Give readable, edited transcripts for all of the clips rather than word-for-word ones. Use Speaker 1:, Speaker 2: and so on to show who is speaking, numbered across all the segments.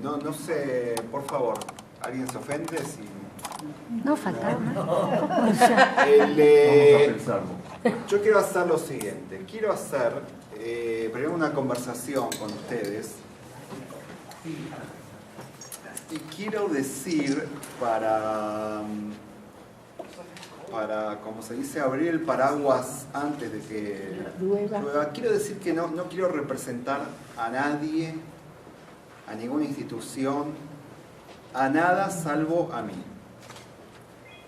Speaker 1: No, no sé, por favor, ¿alguien se ofende? Si...
Speaker 2: No, faltaba más.
Speaker 3: Vamos a pensarlo.
Speaker 1: Yo quiero hacer lo siguiente. Quiero hacer primero una conversación con ustedes. Y quiero decir para, como se dice, abrir el paraguas antes de que llueva. Quiero decir que no quiero representar a nadie, a ninguna institución, a nada salvo a mí.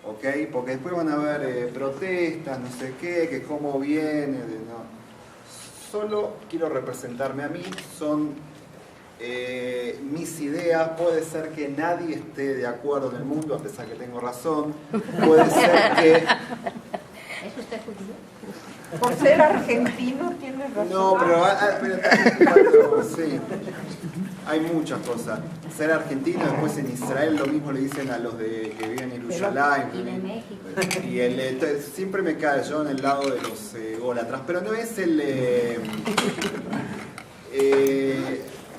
Speaker 1: ¿Ok? Porque después van a haber protestas, no sé qué, que cómo viene. No. Solo quiero representarme a mí, son mis ideas. Puede ser que nadie esté de acuerdo en el mundo, a pesar que tengo razón. Puede ser que...
Speaker 2: ¿Es usted judío?
Speaker 4: Por ser argentino tiene razón.
Speaker 1: No, pero sí. Hay muchas cosas. Ser argentino, después en Israel lo mismo le dicen a los que viven en Yerushalayim.
Speaker 2: Y de México.
Speaker 1: Y entonces, siempre me cae yo en el lado de los gólatras, pero no es el...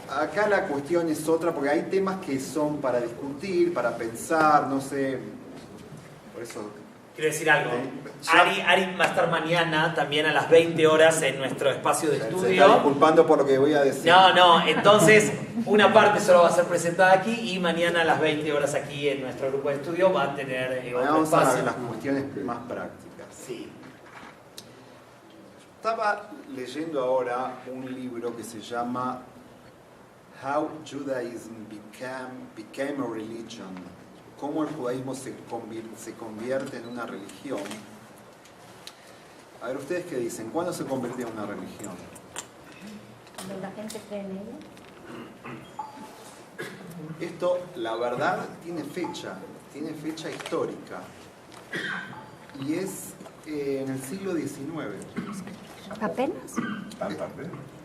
Speaker 1: acá la cuestión es otra, porque hay temas que son para discutir, para pensar, no sé, por eso...
Speaker 5: Quiero decir algo. Ari va a estar mañana también a las 20 horas en nuestro espacio de
Speaker 1: Se está
Speaker 5: estudio.
Speaker 1: disculpando por lo que voy a decir.
Speaker 5: No, entonces una parte solo va a ser presentada aquí y mañana a las 20 horas aquí en nuestro grupo de estudio va a tener otro
Speaker 1: Vamos a
Speaker 5: espacio.
Speaker 1: ver las cuestiones más prácticas.
Speaker 5: Sí.
Speaker 1: Estaba leyendo ahora un libro que se llama How Judaism Became a Religion. Cómo el judaísmo se convierte en una religión. A ver, ¿ustedes qué dicen? ¿Cuándo se convirtió en una religión?
Speaker 2: Cuando la gente cree en ella.
Speaker 1: Esto, la verdad, tiene fecha histórica. Y es en el siglo XIX.
Speaker 2: ¿Apenas?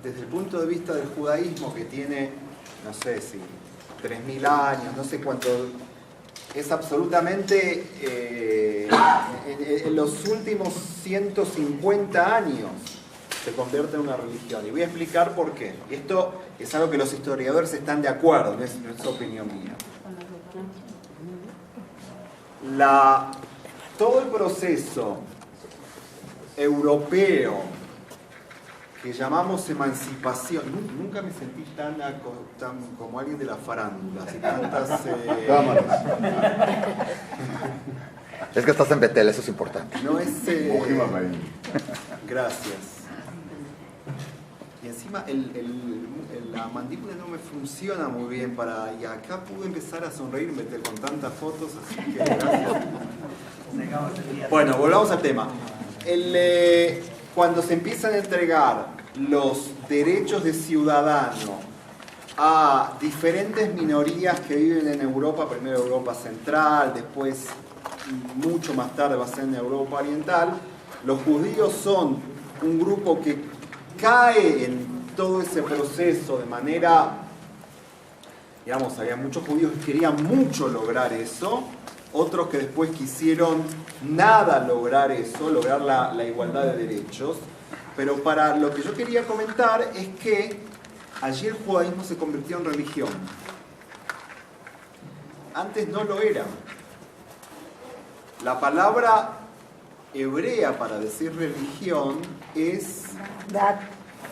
Speaker 1: Desde el punto de vista del judaísmo, que tiene, no sé si 3.000 años, no sé cuánto... Es absolutamente, en los últimos 150 años se convierte en una religión. Y voy a explicar por qué. Esto es algo que los historiadores están de acuerdo, no es opinión mía. Todo el proceso europeo que llamamos emancipación, nunca me sentí tan como alguien de la farándula, así tantas...
Speaker 6: Es que estás en Betel, eso es importante.
Speaker 1: No es... Gracias. Y encima la mandíbula no me funciona muy bien y acá pude empezar a sonreír en Betel con tantas fotos, así que gracias. Bueno, volvamos al tema. Cuando se empiezan a entregar los derechos de ciudadano a diferentes minorías que viven en Europa, primero Europa Central, después mucho más tarde va a ser en Europa Oriental, los judíos son un grupo que cae en todo ese proceso de manera, digamos, había muchos judíos que querían mucho lograr eso, otros que después quisieron nada lograr eso, lograr la igualdad de derechos. Pero para lo que yo quería comentar es que allí el judaísmo se convirtió en religión. Antes no lo era. La palabra hebrea para decir religión es...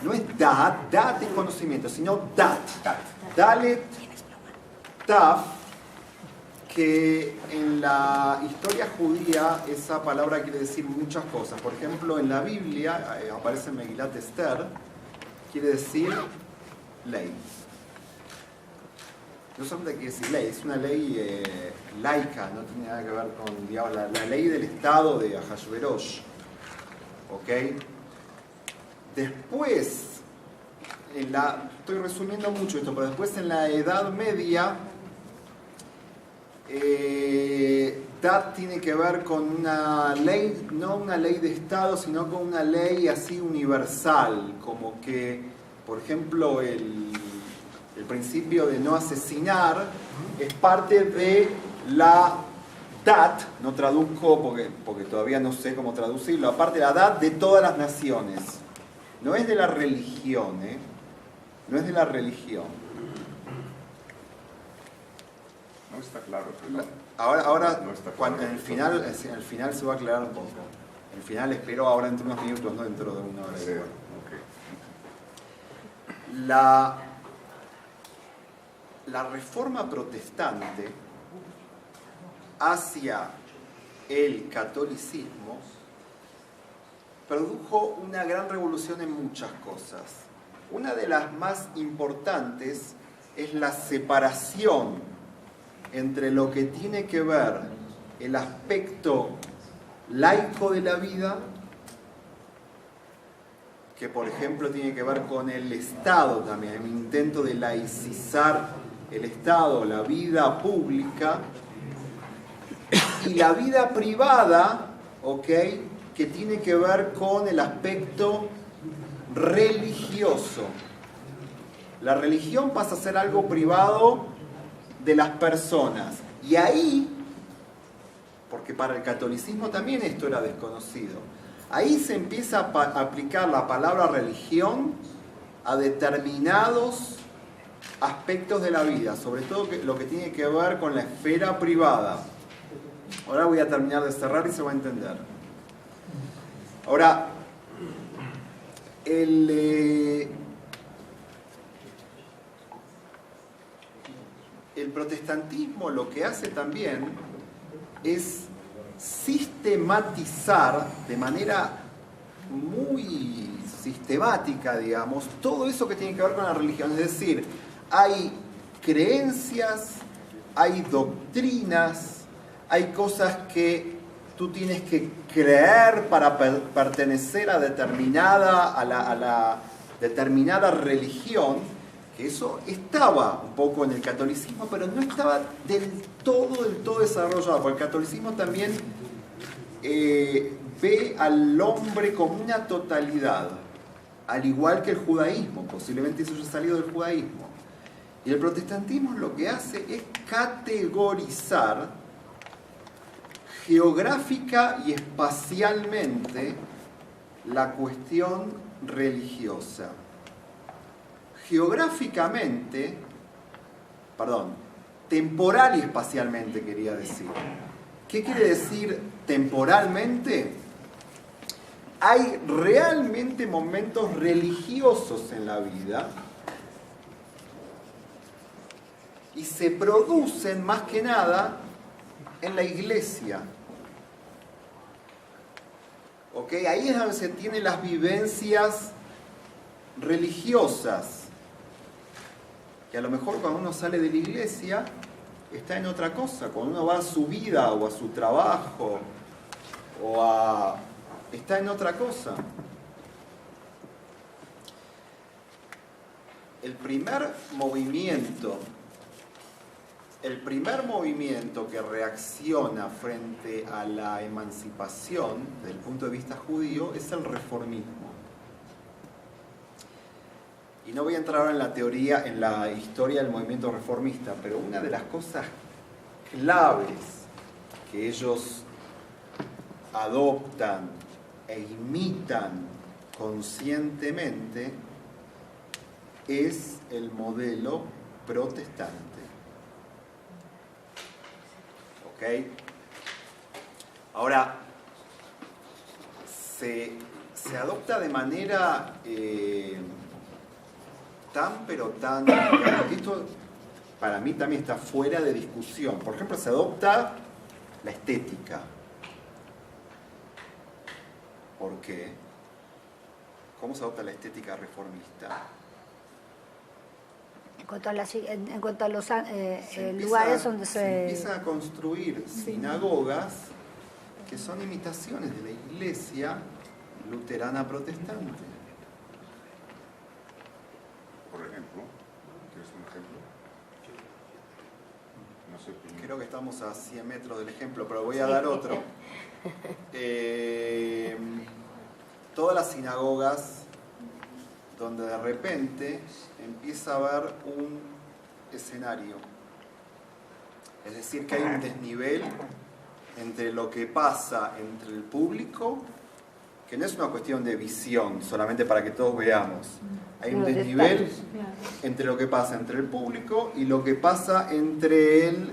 Speaker 1: No es dat es conocimiento, sino dat. Dalet, taf, que en la historia judía esa palabra quiere decir muchas cosas. Por ejemplo, en la Biblia aparece en Megilat Esther, quiere decir ley. No solamente quiere decir ley, es una ley laica, no tiene nada que ver con, digamos, la ley del Estado de Ahasverosh. ¿Ok? Después, estoy resumiendo mucho esto, pero después en la Edad Media, Dat tiene que ver con una ley, no una ley de Estado, sino con una ley así universal, como que, por ejemplo, el principio de no asesinar es parte de la Dat, no traduzco porque todavía no sé cómo traducirlo, aparte de la Dat de todas las naciones, no es de la religión, no es de la religión.
Speaker 3: está claro. Pero
Speaker 1: Ahora
Speaker 3: no está
Speaker 1: cuando,
Speaker 3: claro.
Speaker 1: en el final se va a aclarar un poco. El final espero ahora dentro de unos minutos, no dentro de una hora.
Speaker 3: Sí,
Speaker 1: igual.
Speaker 3: ok.
Speaker 1: La reforma protestante hacia el catolicismo produjo una gran revolución en muchas cosas. Una de las más importantes es la separación entre lo que tiene que ver el aspecto laico de la vida, que por ejemplo tiene que ver con el Estado también, el intento de laicizar el Estado, la vida pública, y la vida privada, ¿ok?, que tiene que ver con el aspecto religioso. La religión pasa a ser algo privado de las personas. Y ahí, porque para el catolicismo también esto era desconocido, ahí se empieza a aplicar la palabra religión a determinados aspectos de la vida, sobre todo lo que tiene que ver con la esfera privada. Ahora voy a terminar de cerrar y se va a entender. Ahora, el protestantismo lo que hace también es sistematizar de manera muy sistemática, digamos, todo eso que tiene que ver con la religión. Es decir, hay creencias, hay doctrinas, hay cosas que tú tienes que creer para pertenecer a la determinada religión, que eso estaba un poco en el catolicismo, pero no estaba del todo desarrollado, porque el catolicismo también ve al hombre como una totalidad, al igual que el judaísmo, posiblemente eso haya salido del judaísmo. Y el protestantismo lo que hace es categorizar geográfica y espacialmente la cuestión religiosa. Temporal y espacialmente quería decir. ¿Qué quiere decir temporalmente? Hay realmente momentos religiosos en la vida y se producen más que nada en la iglesia. ¿Ok? Ahí es donde se tienen las vivencias religiosas. Que a lo mejor cuando uno sale de la iglesia está en otra cosa. Cuando uno va a su vida o a su trabajo está en otra cosa. El primer movimiento que reacciona frente a la emancipación desde el punto de vista judío es el reformismo. Y no voy a entrar ahora en la teoría, en la historia del movimiento reformista, pero una de las cosas claves que ellos adoptan e imitan conscientemente es el modelo protestante. ¿Ok? Ahora, se adopta de manera tan, esto para mí también está fuera de discusión. Por ejemplo, se adopta la estética. ¿Por qué? ¿Cómo se adopta la estética reformista?
Speaker 2: En cuanto a los lugares donde
Speaker 1: se empiezan a construir sinagogas que son imitaciones de la iglesia luterana protestante.
Speaker 3: Por ejemplo, ¿tienes un ejemplo? No sé.
Speaker 1: Creo que estamos a 100 metros del ejemplo, pero voy a dar otro. Todas las sinagogas donde de repente empieza a haber un escenario. Es decir, que hay un desnivel entre lo que pasa entre el público, que no es una cuestión de visión, solamente para que todos veamos. Hay un desnivel entre lo que pasa entre el público y lo que pasa entre el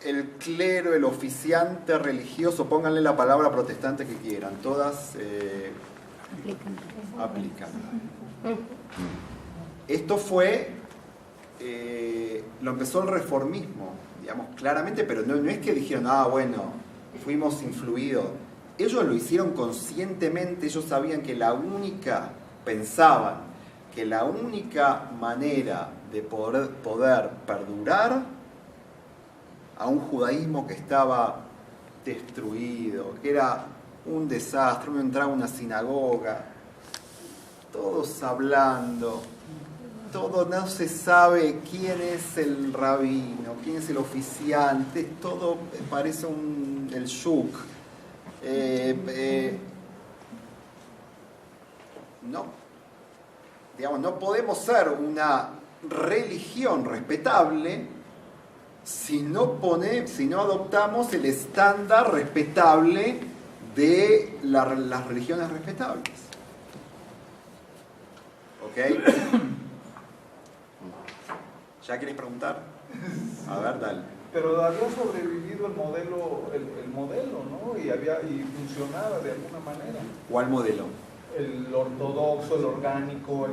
Speaker 1: el clero, el oficiante religioso, pónganle la palabra protestante que quieran, todas aplican. Esto fue, lo empezó el reformismo, digamos, claramente, pero no es que dijeron, bueno, fuimos influidos. Ellos lo hicieron conscientemente, ellos sabían que pensaban que la única manera de poder perdurar a un judaísmo que estaba destruido, que era un desastre. Uno entraba a una sinagoga, todos hablando, no se sabe quién es el rabino, quién es el oficiante, todo parece el shuk. No podemos ser una religión respetable si no adoptamos el estándar respetable de las religiones respetables. ¿Ok? ¿Ya quieres preguntar? A ver, dale.
Speaker 7: Pero había sobrevivido el modelo, ¿no? Y funcionaba de alguna manera.
Speaker 1: ¿Cuál modelo?
Speaker 7: El ortodoxo, el orgánico,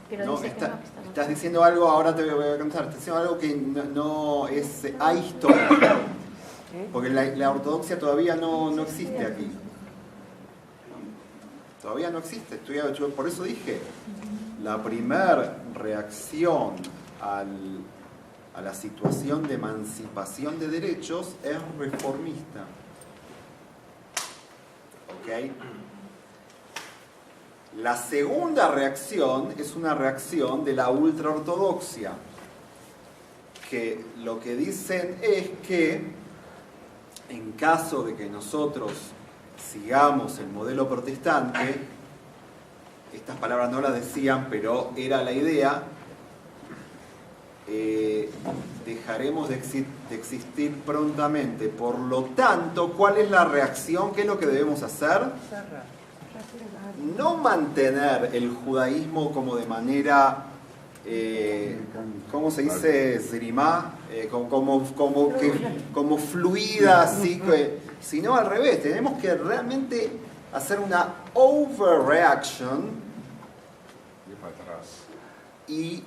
Speaker 2: Pero
Speaker 1: No,
Speaker 2: dice que
Speaker 1: estás diciendo algo, ahora te voy a contar, estás diciendo algo que no es ahistórico, porque la ortodoxia todavía no existe aquí. Todavía no existe. Yo por eso dije, la primera reacción a la situación de emancipación de derechos es reformista. ¿Ok? La segunda reacción es una reacción de la ultraortodoxia, que lo que dicen es que en caso de que nosotros sigamos el modelo protestante, estas palabras no las decían, pero era la idea, dejaremos de existir prontamente. Por lo tanto, ¿cuál es la reacción? ¿Qué es lo que debemos hacer? No mantener el judaísmo como de manera, ¿cómo se dice? Zrimá, como fluida, así, sino al revés. Tenemos que realmente hacer una overreaction y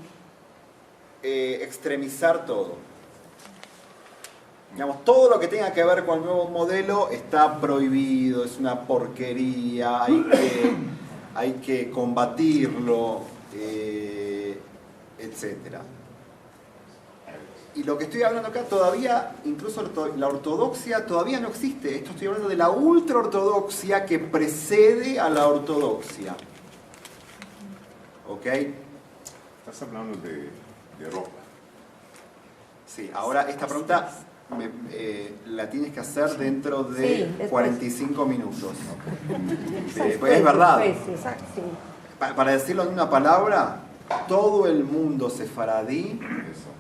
Speaker 1: extremizar todo. Digamos, todo lo que tenga que ver con el nuevo modelo está prohibido, es una porquería, hay que combatirlo, etc. Y lo que estoy hablando acá todavía, incluso la ortodoxia todavía no existe. Esto estoy hablando de la ultraortodoxia que precede a la ortodoxia. ¿Ok?
Speaker 3: Estás hablando de ropa.
Speaker 1: Sí, ahora esta pregunta la tienes que hacer dentro de 45 minutos. Es verdad. Para decirlo en una palabra, todo el mundo sefaradí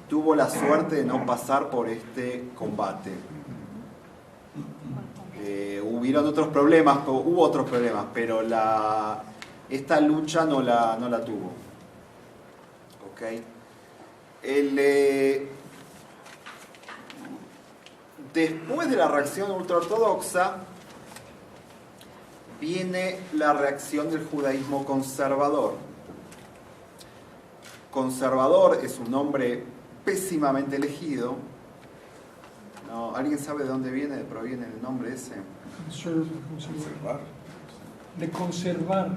Speaker 1: tuvo la suerte de no pasar por este combate. Hubo otros problemas, pero esta lucha no la tuvo. ¿Ok? Después de la reacción ultraortodoxa viene la reacción del judaísmo conservador. Conservador es un nombre pésimamente elegido. ¿No? ¿Alguien sabe de dónde proviene el nombre ese?
Speaker 3: Conservar.
Speaker 8: De conservar.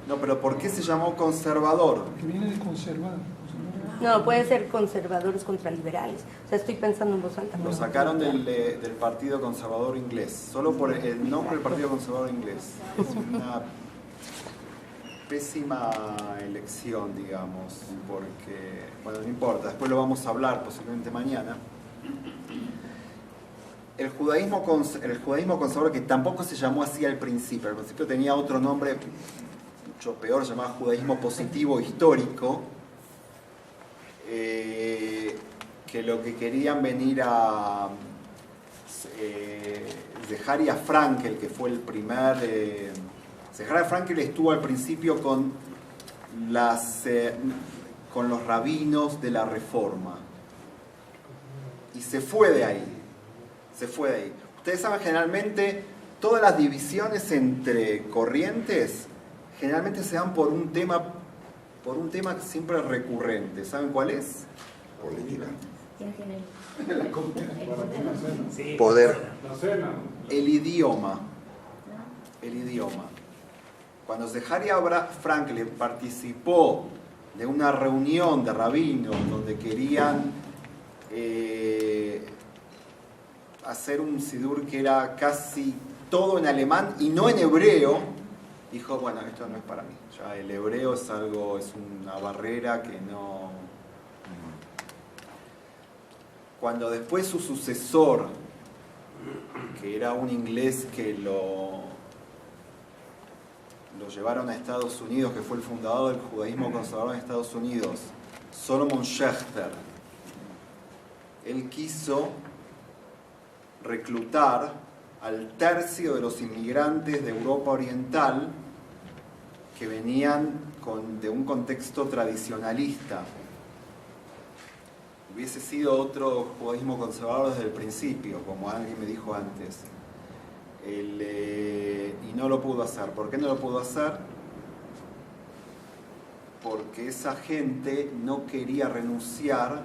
Speaker 1: No, pero ¿por qué se llamó conservador?
Speaker 8: Que viene de conservar.
Speaker 9: No, puede ser conservadores contra liberales. O sea, estoy pensando en voz alta.
Speaker 1: Lo sacaron del Partido Conservador Inglés, solo por el nombre del Partido Conservador Inglés. Es una pésima elección, digamos, porque, bueno, no importa, después lo vamos a hablar posiblemente mañana. El judaísmo conservador, que tampoco se llamó así al principio tenía otro nombre mucho peor, se llamaba judaísmo positivo histórico, que lo que querían venir a Zeharia Frankel, que fue el primer... Zeharia Frankel estuvo al principio con los rabinos de la Reforma y se fue de ahí. Se fue de ahí. Ustedes saben, generalmente, todas las divisiones entre corrientes, generalmente se dan por un tema siempre recurrente. ¿Saben cuál es?
Speaker 6: Política.
Speaker 2: ¿Quién tiene?
Speaker 5: Sí,
Speaker 6: Poder.
Speaker 7: La cena.
Speaker 1: El idioma. El idioma. Cuando Zeharia Franklin participó de una reunión de rabinos donde querían hacer un sidur que era casi todo en alemán y no en hebreo, dijo, bueno, esto no es para mí. Ya el hebreo es una barrera que no... Cuando después su sucesor, que era un inglés que lo llevaron a Estados Unidos, que fue el fundador del judaísmo conservador en Estados Unidos, Solomon Schechter, él quiso reclutar al tercio de los inmigrantes de Europa Oriental que venían de un contexto tradicionalista. Hubiese sido otro judaísmo conservador desde el principio, como alguien me dijo antes. Y no lo pudo hacer. ¿Por qué no lo pudo hacer? Porque esa gente no quería renunciar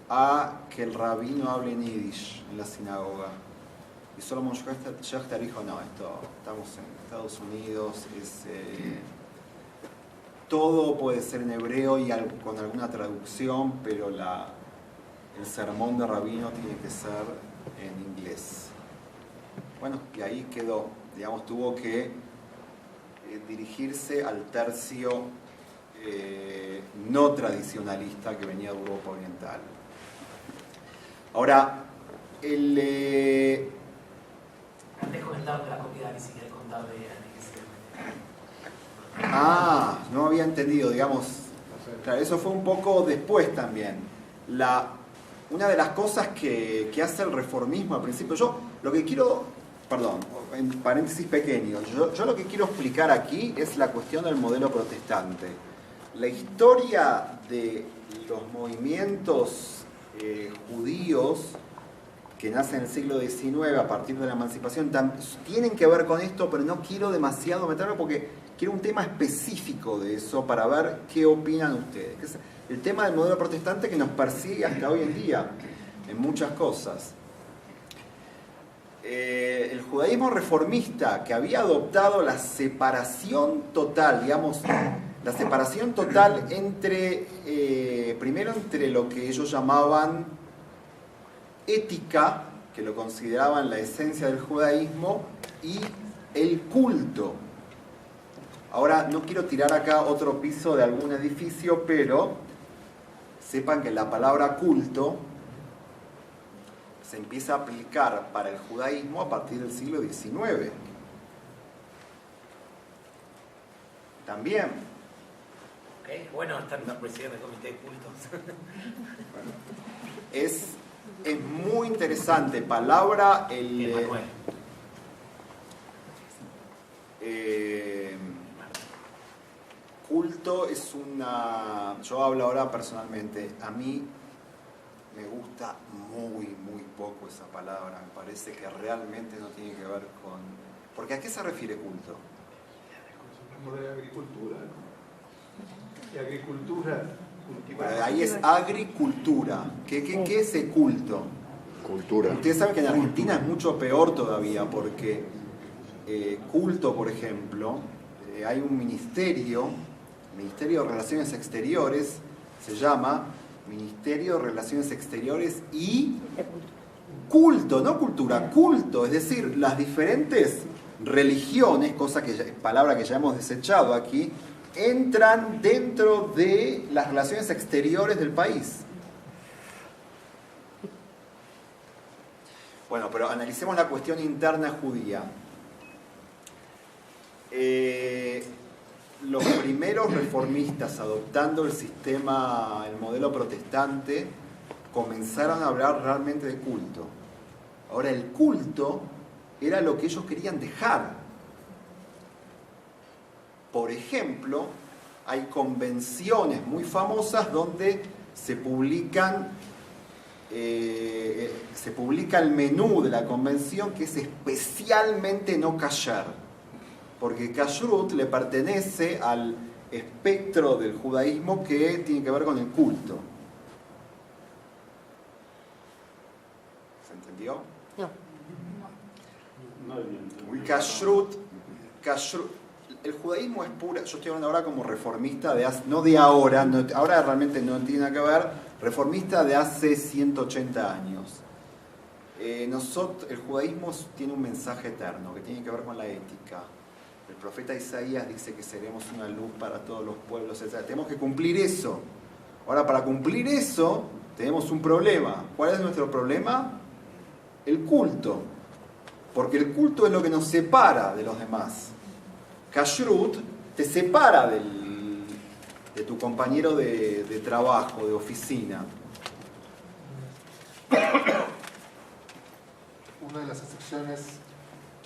Speaker 1: a que el rabino hable en yiddish en la sinagoga. Y Solomon Schechter dijo, no, estamos en Estados Unidos, todo puede ser en hebreo y con alguna traducción, pero el sermón de rabino tiene que ser en inglés. Bueno, y ahí quedó. Digamos, tuvo que dirigirse al tercio no tradicionalista que venía de Europa Oriental. Ahora,
Speaker 5: Antes de comentar de la comida, ni siquiera contar de
Speaker 1: no había entendido, digamos. Claro, eso fue un poco después también. Una de las cosas que hace el reformismo al principio, yo lo que quiero, perdón, en paréntesis pequeño, yo lo que quiero explicar aquí es la cuestión del modelo protestante. La historia de los movimientos judíos que nacen en el siglo XIX a partir de la emancipación tienen que ver con esto, pero no quiero demasiado meterme porque quiero un tema específico de eso para ver qué opinan ustedes. Que es el tema del modelo protestante que nos persigue hasta hoy en día en muchas cosas. El judaísmo reformista, que había adoptado la separación total, digamos, la separación total primero entre lo que ellos llamaban ética, que lo consideraban la esencia del judaísmo, y el culto. Ahora, no quiero tirar acá otro piso de algún edificio, pero sepan que la palabra culto se empieza a aplicar para el judaísmo a partir del siglo XIX. También.
Speaker 5: Ok, bueno, está la presidenta del comité de cultos.
Speaker 1: Es muy interesante. Palabra culto es una... Yo hablo ahora personalmente. A mí me gusta muy poco esa palabra. Me parece que realmente no tiene que ver con... Porque ¿a qué se refiere culto?
Speaker 7: Como de agricultura. Y agricultura cultivada.
Speaker 1: Ahí es agricultura. ¿Qué es el culto?
Speaker 6: Cultura.
Speaker 1: Ustedes saben que en Argentina es mucho peor todavía porque culto, por ejemplo, hay un ministerio de Relaciones Exteriores, se llama Ministerio de Relaciones Exteriores y culto, no cultura, culto, es decir, las diferentes religiones, palabra que ya hemos desechado aquí, entran dentro de las relaciones exteriores del país. Bueno, pero analicemos la cuestión interna judía. Los primeros reformistas adoptando el modelo protestante, comenzaron a hablar realmente de culto. Ahora, el culto era lo que ellos querían dejar. Por ejemplo, hay convenciones muy famosas donde se publican se publica el menú de la convención, que es especialmente no kasher, porque kashrut le pertenece al espectro del judaísmo que tiene que ver con el culto. ¿Se entendió?
Speaker 9: No.
Speaker 1: Kashrut, el judaísmo es pura, yo estoy hablando ahora como reformista no de ahora, ahora realmente no tiene nada que ver, reformista de hace 180 años. El judaísmo tiene un mensaje eterno que tiene que ver con la ética. El profeta Isaías dice que seremos una luz para todos los pueblos, etc. Tenemos que cumplir eso. Ahora, para cumplir eso, tenemos un problema. ¿Cuál es nuestro problema? El culto. Porque el culto es lo que nos separa de los demás. Kashrut te separa de tu compañero de trabajo, de oficina.
Speaker 10: Una de las excepciones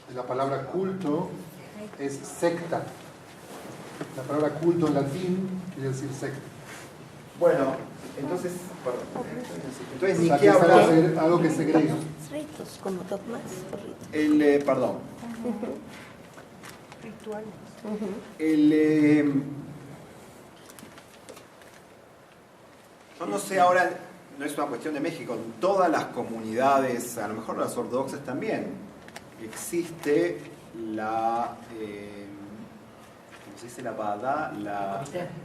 Speaker 10: de la palabra culto es secta. La palabra culto en latín quiere decir secta.
Speaker 1: Bueno, entonces, perdón. Entonces,
Speaker 10: O
Speaker 1: ni
Speaker 10: sea,
Speaker 1: qué
Speaker 10: que es
Speaker 1: hablar.
Speaker 10: algo que segrega.
Speaker 9: Ritos, como dogmas o ritos.
Speaker 1: Perdón.
Speaker 4: Rituales.
Speaker 1: Yo no sé ahora, no es una cuestión de México, en todas las comunidades, a lo mejor las ortodoxas también, existe la, ¿cómo se dice? La Badá,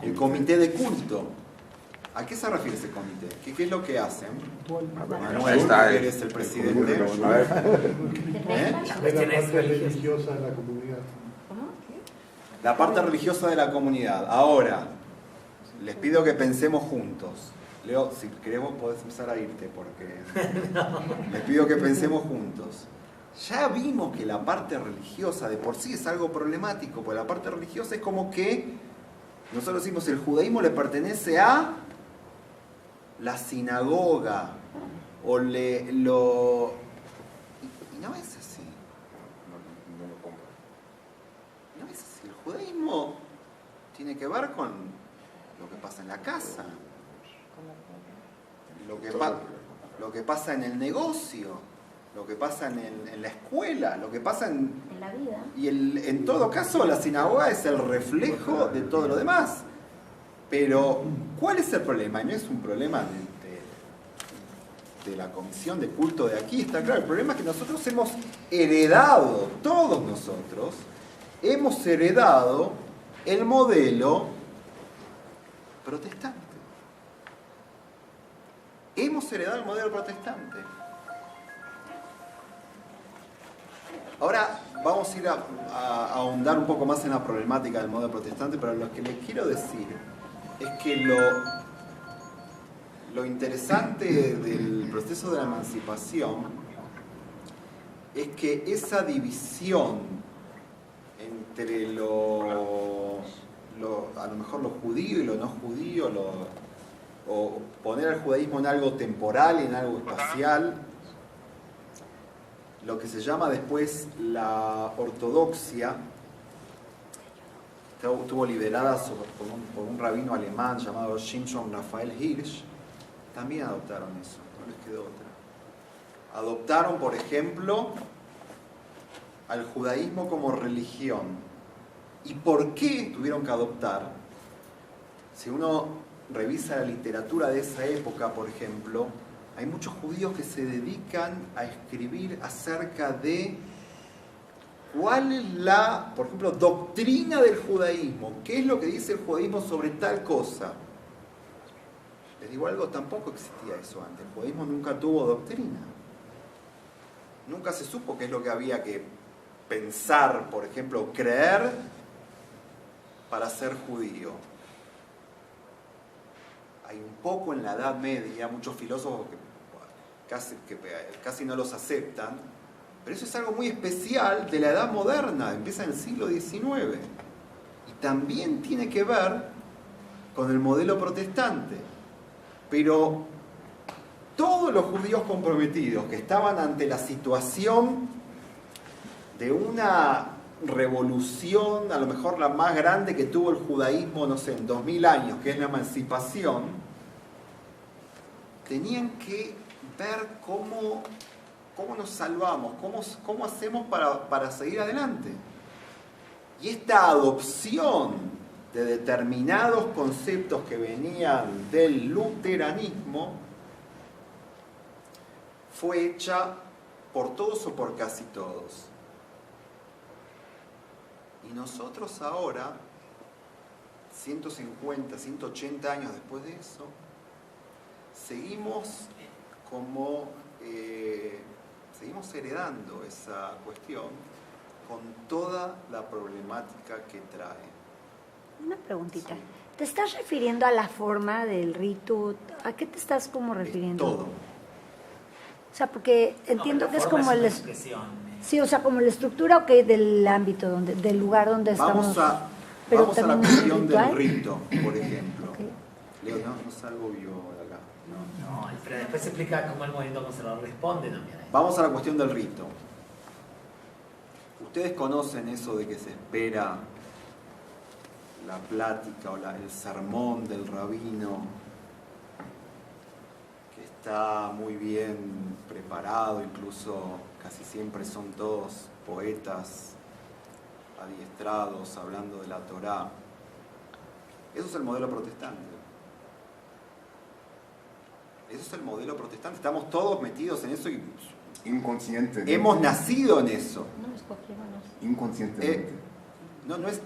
Speaker 1: el comité de culto. ¿A qué se refiere ese comité? ¿Qué es lo que hacen? Manuel,
Speaker 6: Está
Speaker 1: que eres el presidente.
Speaker 6: A ver.
Speaker 5: La cuestión es religiosa.
Speaker 10: religiosa de la comunidad.
Speaker 1: La parte religiosa de la comunidad. Ahora, les pido que pensemos juntos. Leo, si queremos podés empezar a irte porque les pido que pensemos juntos. Ya vimos que la parte religiosa de por sí es algo problemático, porque la parte religiosa es como que nosotros decimos el judaísmo le pertenece a la sinagoga o y no es así.
Speaker 3: No lo compro.
Speaker 1: No es así. El judaísmo tiene que ver con lo que pasa en la casa, lo que pasa en el negocio, lo que pasa en la escuela, lo que pasa en
Speaker 2: la vida.
Speaker 1: Y en todo caso la sinagoga es el reflejo de todo lo demás. Pero, ¿cuál es el problema? Y no es un problema de la comisión de culto de aquí, está claro. El problema es que nosotros hemos heredado, todos nosotros, hemos heredado el modelo protestante. Hemos heredado el modelo protestante. Ahora vamos a ir a ahondar un poco más en la problemática del modelo protestante, pero lo que les quiero decir es que lo interesante del proceso de la emancipación es que esa división entre a lo mejor lo judío y lo no judío, o poner al judaísmo en algo temporal y en algo espacial, lo que se llama después la ortodoxia, estuvo liderada por un rabino alemán llamado Shimshon Raphael Hirsch, también adoptaron eso, no les quedó otra. Adoptaron, por ejemplo, al judaísmo como religión. ¿Y por qué tuvieron que adoptar? Si uno revisa la literatura de esa época, por ejemplo, hay muchos judíos que se dedican a escribir acerca de cuál es la, por ejemplo, doctrina del judaísmo. ¿Qué es lo que dice el judaísmo sobre tal cosa? Les digo algo, tampoco existía eso antes. El judaísmo nunca tuvo doctrina. Nunca se supo qué es lo que había que pensar, por ejemplo, creer para ser judío. Hay un poco en la Edad Media, muchos filósofos que casi no los aceptan, pero eso es algo muy especial de la Edad Moderna, empieza en el siglo XIX. Y también tiene que ver con el modelo protestante. Pero todos los judíos comprometidos que estaban ante la situación de una revolución, a lo mejor la más grande que tuvo el judaísmo, no sé, en 2000 años, que es la emancipación, tenían que ver cómo nos salvamos, cómo hacemos para seguir adelante. Y esta adopción de determinados conceptos que venían del luteranismo fue hecha por todos o por casi todos. Y nosotros ahora, 150, 180 años después de eso, seguimos heredando esa cuestión con toda la problemática que trae.
Speaker 2: Una preguntita.
Speaker 1: Sí.
Speaker 2: ¿Te estás refiriendo a la forma del rito? ¿A qué te estás como refiriendo?
Speaker 1: Todo.
Speaker 2: O sea, porque entiendo
Speaker 5: No,
Speaker 2: que es
Speaker 5: forma
Speaker 2: como
Speaker 5: una
Speaker 2: el...
Speaker 5: expresión.
Speaker 2: Sí, o sea, como la estructura del ámbito, del lugar donde estamos. Pero
Speaker 1: Vamos a la
Speaker 2: también
Speaker 1: cuestión
Speaker 2: ritual.
Speaker 1: del rito, por ejemplo.
Speaker 2: Okay.
Speaker 1: Leo, no salgo yo de acá.
Speaker 5: No, pero después se explica cómo el movimiento conservador responde también a eso.
Speaker 1: Vamos a la cuestión del rito. ¿Ustedes conocen eso de que se espera la plática o el sermón del rabino, que está muy bien preparado, incluso casi siempre son todos poetas adiestrados hablando de la Torá? Eso es el modelo protestante. Eso es el modelo protestante. Estamos todos metidos en eso y
Speaker 3: Inconsciente.
Speaker 1: hemos nacido en eso.
Speaker 9: No, escogieron los-
Speaker 3: Inconscientemente.
Speaker 1: No es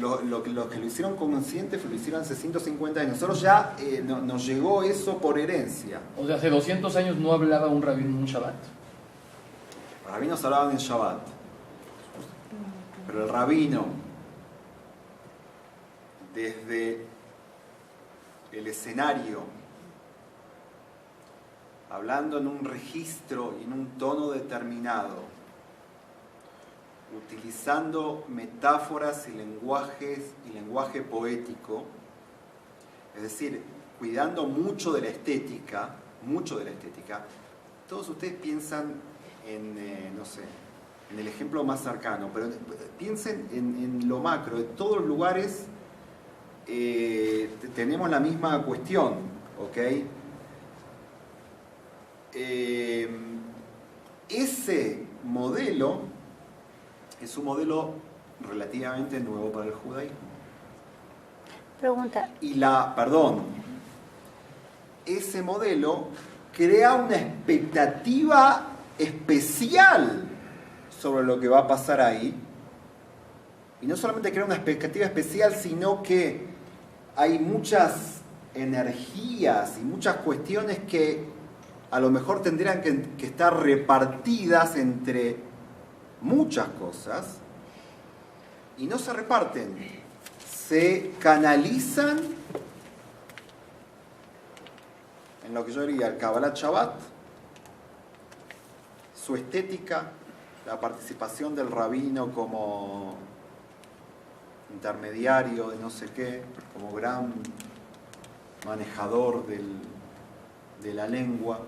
Speaker 1: lo que lo hicieron consciente, lo hicieron hace 150 años. Nosotros ya nos llegó eso por herencia.
Speaker 11: O sea, hace 200 años no hablaba un rabino en un Shabbat.
Speaker 1: Los rabinos hablaban en Shabbat, pero el rabino, desde el escenario, hablando en un registro y en un tono determinado, utilizando metáforas y lenguaje poético, es decir, cuidando mucho de la estética, todos ustedes piensan en, no sé, en el ejemplo más cercano, pero piensen en lo macro. En todos los lugares tenemos la misma cuestión, ¿ok? Ese modelo es un modelo relativamente nuevo para el judaísmo.
Speaker 2: Pregunta.
Speaker 1: Ese modelo crea una expectativa especial sobre lo que va a pasar ahí. Y no solamente crea una expectativa especial, sino que hay muchas energías y muchas cuestiones que a lo mejor tendrían que estar repartidas entre muchas cosas, y no se reparten, se canalizan en lo que yo diría el Kabbalat Shabbat, su estética, la participación del rabino como intermediario de no sé qué, como gran manejador de la lengua.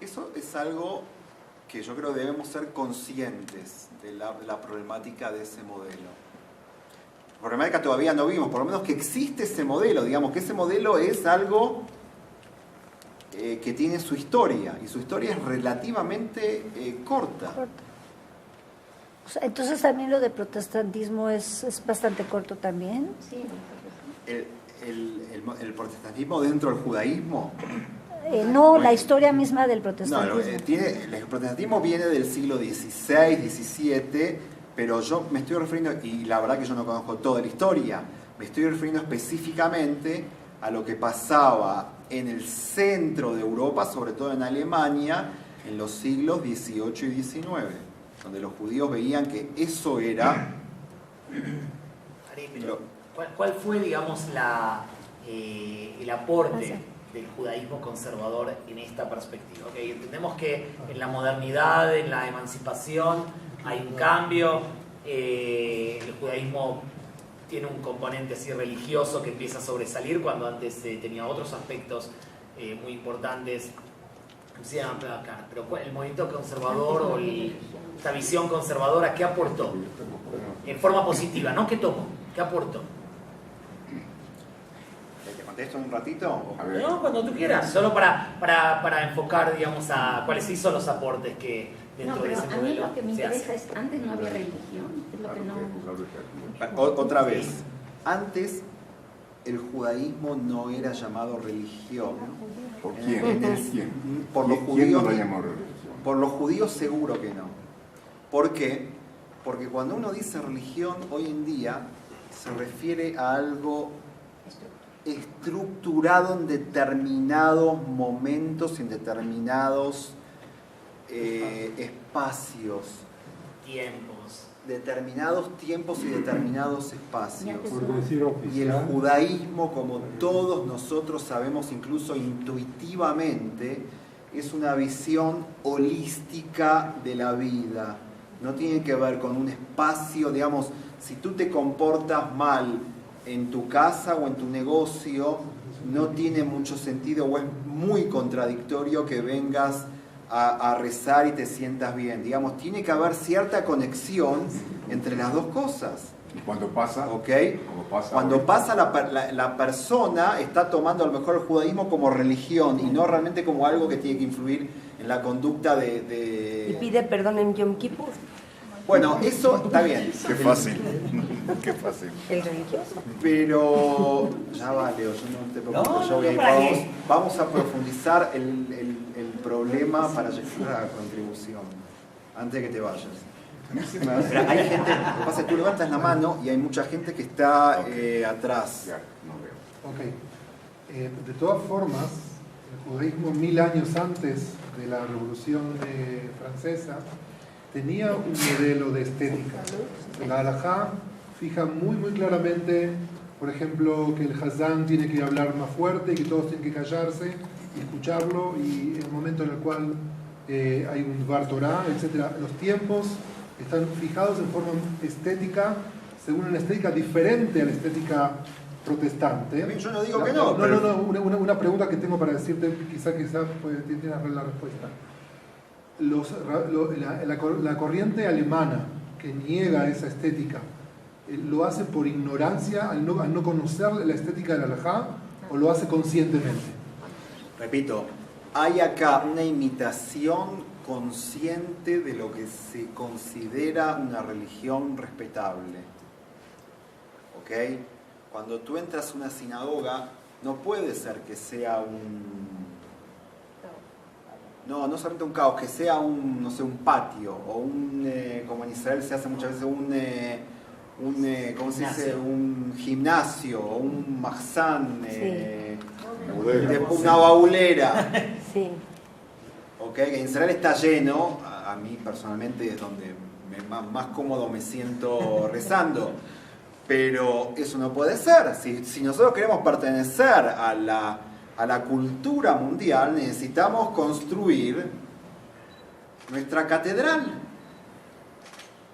Speaker 1: Eso es algo que yo creo que debemos ser conscientes de la problemática de ese modelo. Problemática todavía no vimos, por lo menos que existe ese modelo, digamos que ese modelo es algo que tiene su historia, y su historia es relativamente corta.
Speaker 2: O sea, entonces también lo de protestantismo es bastante corto también.
Speaker 9: Sí.
Speaker 1: El protestantismo dentro del judaísmo.
Speaker 2: No, la historia misma del
Speaker 1: No,
Speaker 2: protestantismo.
Speaker 1: el protestantismo viene del siglo XVI, XVII, pero yo me estoy refiriendo, y la verdad que yo no conozco toda la historia, me estoy refiriendo específicamente a lo que pasaba en el centro de Europa, sobre todo en Alemania, en los siglos XVIII y XIX, donde los judíos veían que eso era...
Speaker 5: ¿Cuál fue, digamos, el aporte del judaísmo conservador en esta perspectiva? ¿Okay? Entendemos que en la modernidad, en la emancipación, hay un cambio. El judaísmo tiene un componente así religioso que empieza a sobresalir cuando antes tenía otros aspectos muy importantes. Pero el movimiento conservador o esta visión conservadora, ¿qué aportó? En forma positiva, ¿no? ¿Qué tomó? ¿Qué aportó?
Speaker 1: ¿Te contesto en un ratito?
Speaker 3: A ver.
Speaker 5: No, cuando tú quieras, solo para enfocar, digamos, a cuáles sí son los aportes que dentro
Speaker 12: No,
Speaker 5: de
Speaker 12: pero
Speaker 5: ese
Speaker 12: a mí
Speaker 5: modelo
Speaker 12: lo que me
Speaker 5: se
Speaker 12: interesa
Speaker 5: hace.
Speaker 12: es, antes no había religión, es lo que no...
Speaker 1: Otra vez, antes el judaísmo no era llamado religión.
Speaker 3: ¿Por quién? ¿Quién?
Speaker 1: Por los
Speaker 3: ¿Quién
Speaker 1: judíos,
Speaker 3: no lo llamó religión?
Speaker 1: por los judíos seguro que no. ¿Por qué? Porque cuando uno dice religión hoy en día se refiere a algo estructurado en determinados momentos, en determinados espacios. Determinados tiempos y determinados espacios.
Speaker 10: Por decir
Speaker 1: Y el
Speaker 10: oficial.
Speaker 1: judaísmo, como todos nosotros sabemos, incluso intuitivamente, es una visión holística de la vida. No tiene que ver con un espacio, digamos, si tú te comportas mal en tu casa o en tu negocio, no tiene mucho sentido o es muy contradictorio que vengas a rezar y te sientas bien. Digamos, tiene que haber cierta conexión entre las dos cosas.
Speaker 3: ¿Y cuando pasa?
Speaker 1: ¿Ok?
Speaker 3: Cuando pasa
Speaker 1: la persona está tomando a lo mejor el judaísmo como religión y no realmente como algo que tiene que influir en la conducta de...
Speaker 9: Y pide perdón en Yom Kippur.
Speaker 1: Bueno, eso está bien.
Speaker 3: Qué fácil. Qué fácil.
Speaker 9: El religioso.
Speaker 1: Pero ya va, Leo, yo no te preocupes, yo voy a ir. Vamos a profundizar el problema para llegar a la contribución, antes de que te vayas. Pero hay gente, lo que pasa es que tú levantas la mano y hay mucha gente que está atrás.
Speaker 3: Ya, no veo.
Speaker 10: Ok. De todas formas, el judaísmo 1000 años antes de la Revolución Francesa tenía un modelo de estética. La halajá fija muy claramente, por ejemplo, que el hazán tiene que hablar más fuerte y que todos tienen que callarse y escucharlo, y el momento en el cual hay un Dvar Torah, etc. Los tiempos están fijados en forma estética, según una estética diferente a la estética protestante.
Speaker 1: Yo no digo que no.
Speaker 10: Una pregunta que tengo para decirte, quizá tienes la respuesta. La corriente alemana que niega esa estética, ¿lo hace por ignorancia al no conocer la estética de la halajá o lo hace conscientemente?
Speaker 1: Repito, hay acá una imitación consciente de lo que se considera una religión respetable. ¿Ok? Cuando tú entras a una sinagoga, no puede ser que sea no solamente un caos, que sea no sé, un patio, o como en Israel se hace muchas veces ¿cómo se dice? Un gimnasio, o un mahzán, una baulera.
Speaker 9: Sí.
Speaker 1: Okay, que en Israel está lleno, a mí personalmente es donde más cómodo me siento rezando, pero eso no puede ser. Si nosotros queremos pertenecer a la cultura mundial, necesitamos construir nuestra catedral.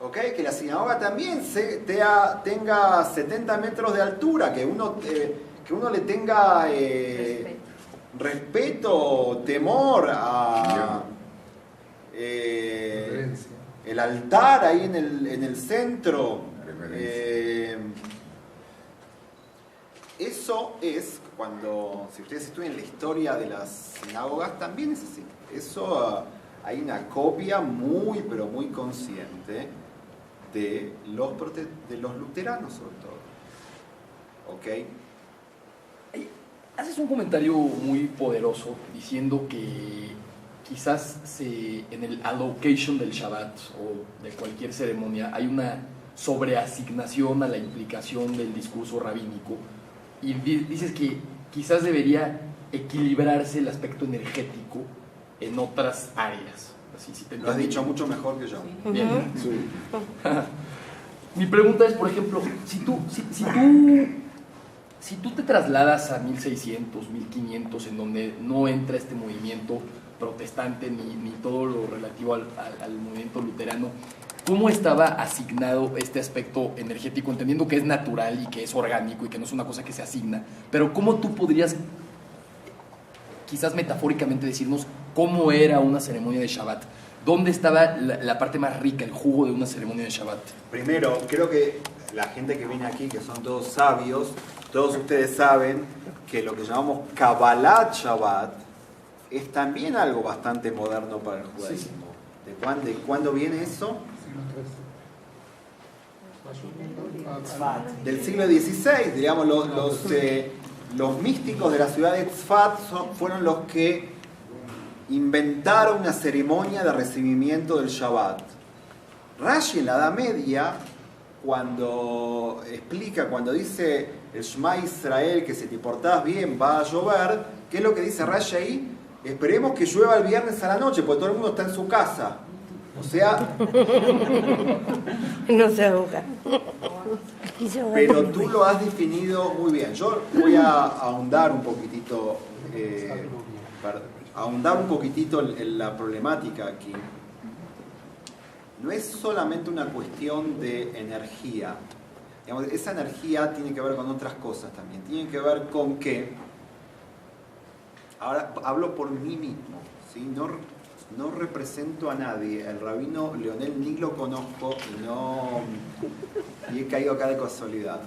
Speaker 1: ¿Okay? Que la sinagoga también tenga 70 metros de altura, que uno le tenga respeto, temor a el altar ahí en el centro. Eso es cuando, si ustedes estudian la historia de las sinagogas, también es así. Eso hay una copia muy, pero muy consciente de los luteranos, sobre todo. ¿Ok?
Speaker 11: Haces un comentario muy poderoso diciendo que quizás en el allocation del Shabbat o de cualquier ceremonia hay una sobreasignación a la implicación del discurso rabínico, y dices que quizás debería equilibrarse el aspecto energético en otras áreas. Así, si te
Speaker 1: Lo has dicho mucho mejor que yo.
Speaker 11: Bien. Sí. Mi pregunta es, por ejemplo, si tú te trasladas a 1600, 1500, en donde no entra este movimiento protestante ni todo lo relativo al movimiento luterano, ¿cómo estaba asignado este aspecto energético? Entendiendo que es natural y que es orgánico y que no es una cosa que se asigna, pero ¿cómo tú podrías, quizás metafóricamente, decirnos cómo era una ceremonia de Shabbat? ¿Dónde estaba la parte más rica, el jugo de una ceremonia de Shabbat?
Speaker 1: Primero, creo que la gente que viene aquí, que son todos sabios, Todos ustedes saben que lo que llamamos Kabbalat Shabbat es también algo bastante moderno para el judaísmo. ¿De cuándo viene eso? Del siglo XVI, digamos, los místicos de la ciudad de Tzfat fueron los que inventaron una ceremonia de recibimiento del Shabbat. Rashi en la Edad Media, cuando dice el Shema Israel, que si te portás bien va a llover, ¿qué es lo que dice Rashi ahí? Esperemos que llueva el viernes a la noche, porque todo el mundo está en su casa. O sea...
Speaker 9: No se ahoga.
Speaker 1: Pero tú lo has definido muy bien. Yo voy a ahondar un poquitito, en la problemática aquí. No es solamente una cuestión de energía. Digamos, esa energía tiene que ver con otras cosas también. Tiene que ver con que, ahora hablo por mí mismo, ¿sí? No represento a nadie. El rabino Leonel ni lo conozco y he caído acá de casualidad.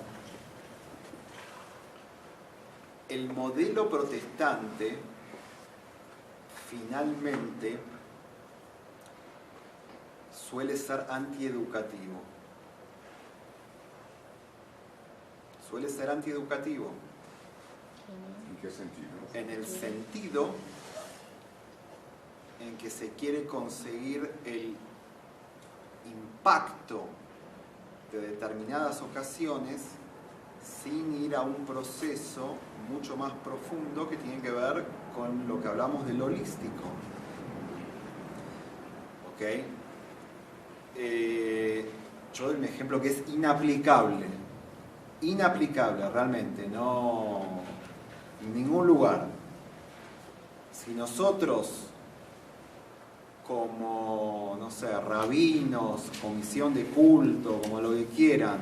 Speaker 1: El modelo protestante finalmente suele ser antieducativo. Suele ser antieducativo.
Speaker 3: ¿En qué sentido?
Speaker 1: En el sentido en que se quiere conseguir el impacto de determinadas ocasiones sin ir a un proceso mucho más profundo que tiene que ver con lo que hablamos del holístico. ¿Ok? Yo doy un ejemplo que es inaplicable realmente, no en ningún lugar. Si nosotros como, no sé, rabinos, comisión de culto, como lo que quieran,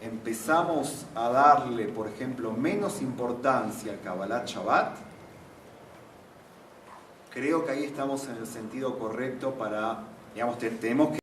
Speaker 1: empezamos a darle, por ejemplo, menos importancia al Kabbalat Shabbat, creo que ahí estamos en el sentido correcto para, digamos, tenemos que